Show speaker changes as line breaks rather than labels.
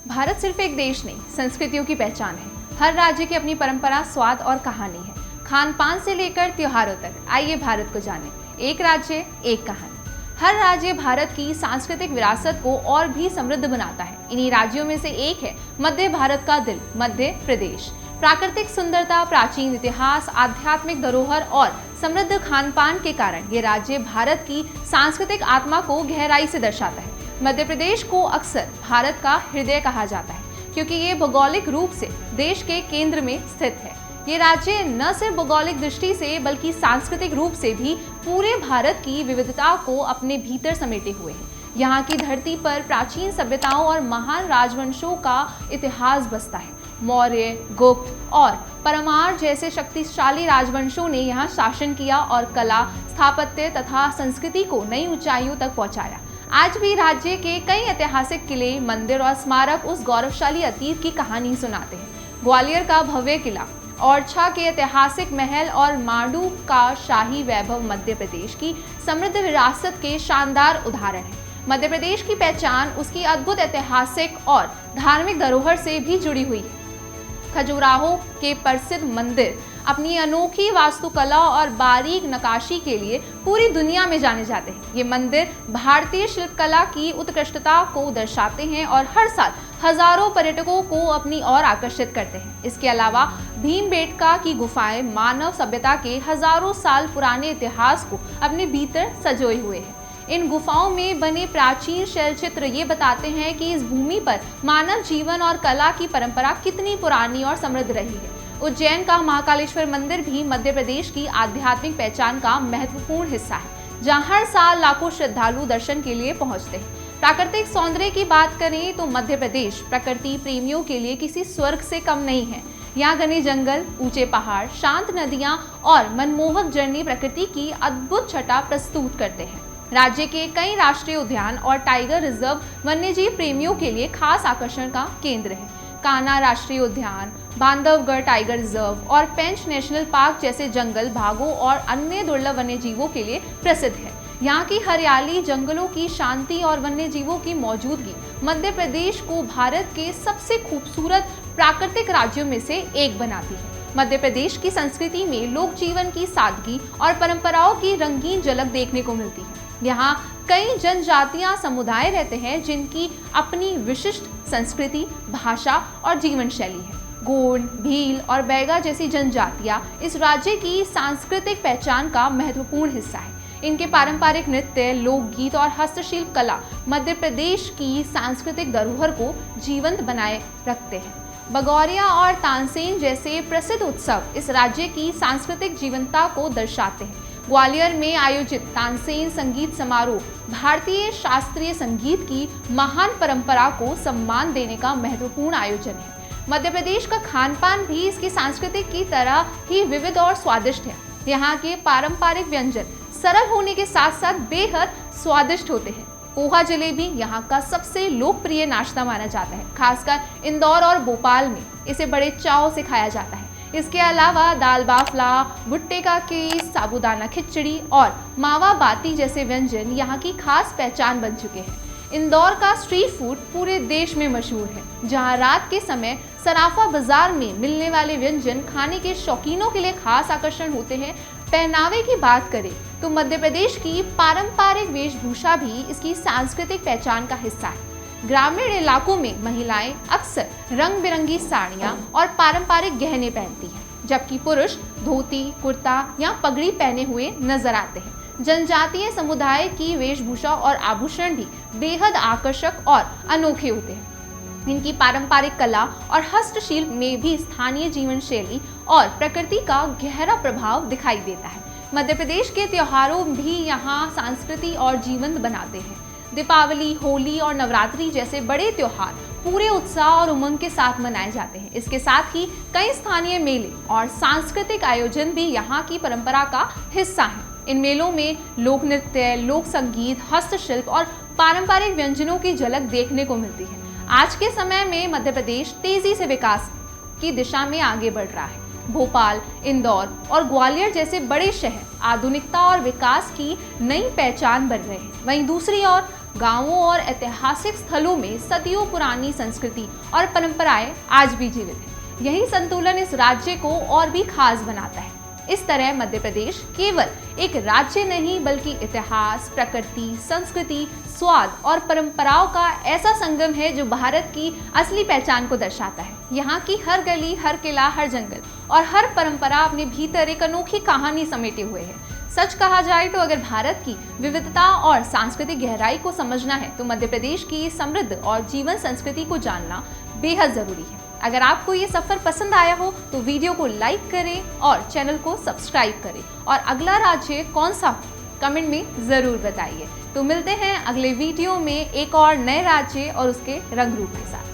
भारत सिर्फ एक देश नहीं, संस्कृतियों की पहचान है। हर राज्य की अपनी परंपरा, स्वाद और कहानी है। खान पान से लेकर त्योहारों तक, आइए भारत को जानें। एक राज्य, एक कहानी। हर राज्य भारत की सांस्कृतिक विरासत को और भी समृद्ध बनाता है। इन्हीं राज्यों में से एक है मध्य भारत का दिल, मध्य प्रदेश। प्राकृतिक सुंदरता, प्राचीन इतिहास, आध्यात्मिक धरोहर और समृद्ध खान पान के कारण ये राज्य भारत की सांस्कृतिक आत्मा को गहराई से दर्शाता है। मध्य प्रदेश को अक्सर भारत का हृदय कहा जाता है क्योंकि ये भौगोलिक रूप से देश के केंद्र में स्थित है। ये राज्य न सिर्फ भौगोलिक दृष्टि से बल्कि सांस्कृतिक रूप से भी पूरे भारत की विविधता को अपने भीतर समेटे हुए है। यहाँ की धरती पर प्राचीन सभ्यताओं और महान राजवंशों का इतिहास बसता है। मौर्य, गुप्त और परमार जैसे शक्तिशाली राजवंशों ने यहाँ शासन किया और कला, स्थापत्य तथा संस्कृति को नई ऊंचाइयों तक पहुंचाया। आज भी राज्य के कई ऐतिहासिक किले, मंदिर और स्मारक उस गौरवशाली अतीत की कहानी सुनाते हैं। ग्वालियर का भव्य किला, ओरछा के ऐतिहासिक महल और मांडू का शाही वैभव मध्य प्रदेश की समृद्ध विरासत के शानदार उदाहरण है। मध्य प्रदेश की पहचान उसकी अद्भुत ऐतिहासिक और धार्मिक धरोहर से भी जुड़ी हुई है। खजुराहो के प्रसिद्ध मंदिर अपनी अनोखी वास्तुकला और बारीक नक्काशी के लिए पूरी दुनिया में जाने जाते हैं। ये मंदिर भारतीय शिल्पकला की उत्कृष्टता को दर्शाते हैं और हर साल हजारों पर्यटकों को अपनी ओर आकर्षित करते हैं। इसके अलावा भीमबेटका की गुफाएं मानव सभ्यता के हजारों साल पुराने इतिहास को अपने भीतर सजोए हुए हैं। इन गुफाओं में बने प्राचीन शैलचित्र ये बताते हैं कि इस भूमि पर मानव जीवन और कला की परंपरा कितनी पुरानी और समृद्ध रही है। उज्जैन का महाकालेश्वर मंदिर भी मध्य प्रदेश की आध्यात्मिक पहचान का महत्वपूर्ण हिस्सा है, जहां हर साल लाखों श्रद्धालु दर्शन के लिए पहुंचते हैं। प्राकृतिक सौंदर्य की बात करें तो मध्य प्रदेश प्रकृति प्रेमियों के लिए किसी स्वर्ग से कम नहीं है। यहाँ घने जंगल, ऊंचे पहाड़, शांत नदियां और मनमोहक झरने प्रकृति की अद्भुत छटा प्रस्तुत करते हैं। राज्य के कई राष्ट्रीय उद्यान और टाइगर रिजर्व वन्यजीव प्रेमियों के लिए खास आकर्षण का केंद्र है। कान्हा राष्ट्रीय उद्यान, बांधवगढ़ टाइगर रिजर्व और पेंच नेशनल पार्क जैसे जंगल भागों और अन्य दुर्लभ वन्यजीवों के लिए प्रसिद्ध है। यहाँ की हरियाली, जंगलों की शांति और वन्यजीवों की मौजूदगी मध्य प्रदेश को भारत के सबसे खूबसूरत प्राकृतिक राज्यों में से एक बनाती है। मध्य प्रदेश की संस्कृति में लोक जीवन की सादगी और परंपराओं की रंगीन झलक देखने को मिलती है। यहाँ कई जनजातियां समुदाय रहते हैं जिनकी अपनी विशिष्ट संस्कृति, भाषा और जीवन शैली है। गोंड, भील और बैगा जैसी जनजातियां इस राज्य की सांस्कृतिक पहचान का महत्वपूर्ण हिस्सा है। इनके पारंपरिक नृत्य, लोकगीत और हस्तशिल्प कला मध्य प्रदेश की सांस्कृतिक धरोहर को जीवंत बनाए रखते हैं। भगौरिया और तानसेन जैसे प्रसिद्ध उत्सव इस राज्य की सांस्कृतिक जीवंतता को दर्शाते हैं। ग्वालियर में आयोजित तानसेन संगीत समारोह भारतीय शास्त्रीय संगीत की महान परंपरा को सम्मान देने का महत्वपूर्ण आयोजन है। मध्य प्रदेश का खान पान भी इसकी सांस्कृतिक की तरह ही विविध और स्वादिष्ट है। यहाँ के पारंपरिक व्यंजन सरल होने के साथ साथ बेहद स्वादिष्ट होते हैं। पोहा जलेबी यहाँ का सबसे लोकप्रिय नाश्ता माना जाता है। खासकर इंदौर और भोपाल में इसे बड़े चाव से खाया जाता है। इसके अलावा दाल बाफला, भुट्टे का केस, साबूदाना खिचड़ी और मावा बाती जैसे व्यंजन यहाँ की खास पहचान बन चुके हैं। इंदौर का स्ट्रीट फूड पूरे देश में मशहूर है, जहाँ रात के समय सराफा बाजार में मिलने वाले व्यंजन खाने के शौकीनों के लिए खास आकर्षण होते हैं। पहनावे की बात करें तो मध्य प्रदेश की पारंपरिक वेशभूषा भी इसकी सांस्कृतिक पहचान का हिस्सा है। ग्रामीण इलाकों में महिलाएं अक्सर रंग बिरंगी साड़ियां और पारंपरिक गहने पहनती हैं, जबकि पुरुष धोती, कुर्ता या पगड़ी पहने हुए नजर आते हैं। जनजातीय समुदाय की वेशभूषा और आभूषण भी बेहद आकर्षक और अनोखे होते हैं। इनकी पारंपरिक कला और हस्तशिल्प में भी स्थानीय जीवन शैली और प्रकृति का गहरा प्रभाव दिखाई देता है। मध्य प्रदेश के त्योहारों भी यहाँ संस्कृति और जीवंत बनाते हैं। दीपावली, होली और नवरात्रि जैसे बड़े त्योहार पूरे उत्साह और उमंग के साथ मनाए जाते हैं। इसके साथ ही कई स्थानीय मेले और सांस्कृतिक आयोजन भी यहाँ की परंपरा का हिस्सा हैं। इन मेलों में लोक नृत्य, लोक संगीत, हस्तशिल्प और पारंपरिक व्यंजनों की झलक देखने को मिलती है। आज के समय में मध्य प्रदेश तेजी से विकास की दिशा में आगे बढ़ रहा है। भोपाल, इंदौर और ग्वालियर जैसे बड़े शहर आधुनिकता और विकास की नई पहचान बन रहे हैं। वहीं दूसरी ओर गांवों और ऐतिहासिक स्थलों में सदियों पुरानी संस्कृति और परंपराएं आज भी जीवित हैं। यही संतुलन इस राज्य को और भी खास बनाता है। इस तरह मध्य प्रदेश केवल एक राज्य नहीं बल्कि इतिहास, प्रकृति, संस्कृति, स्वाद और परंपराओं का ऐसा संगम है जो भारत की असली पहचान को दर्शाता है। यहाँ की हर गली, हर किला, हर जंगल और हर परंपरा अपने भीतर एक अनोखी कहानी समेटे हुए है। सच कहा जाए तो अगर भारत की विविधता और सांस्कृतिक गहराई को समझना है तो मध्य प्रदेश की समृद्ध और जीवन संस्कृति को जानना बेहद जरूरी है। अगर आपको ये सफर पसंद आया हो तो वीडियो को लाइक करें और चैनल को सब्सक्राइब करें और अगला राज्य कौन सा कमेंट में जरूर बताइए। तो मिलते हैं अगले वीडियो में एक और नए राज्य और उसके रंग रूप के साथ।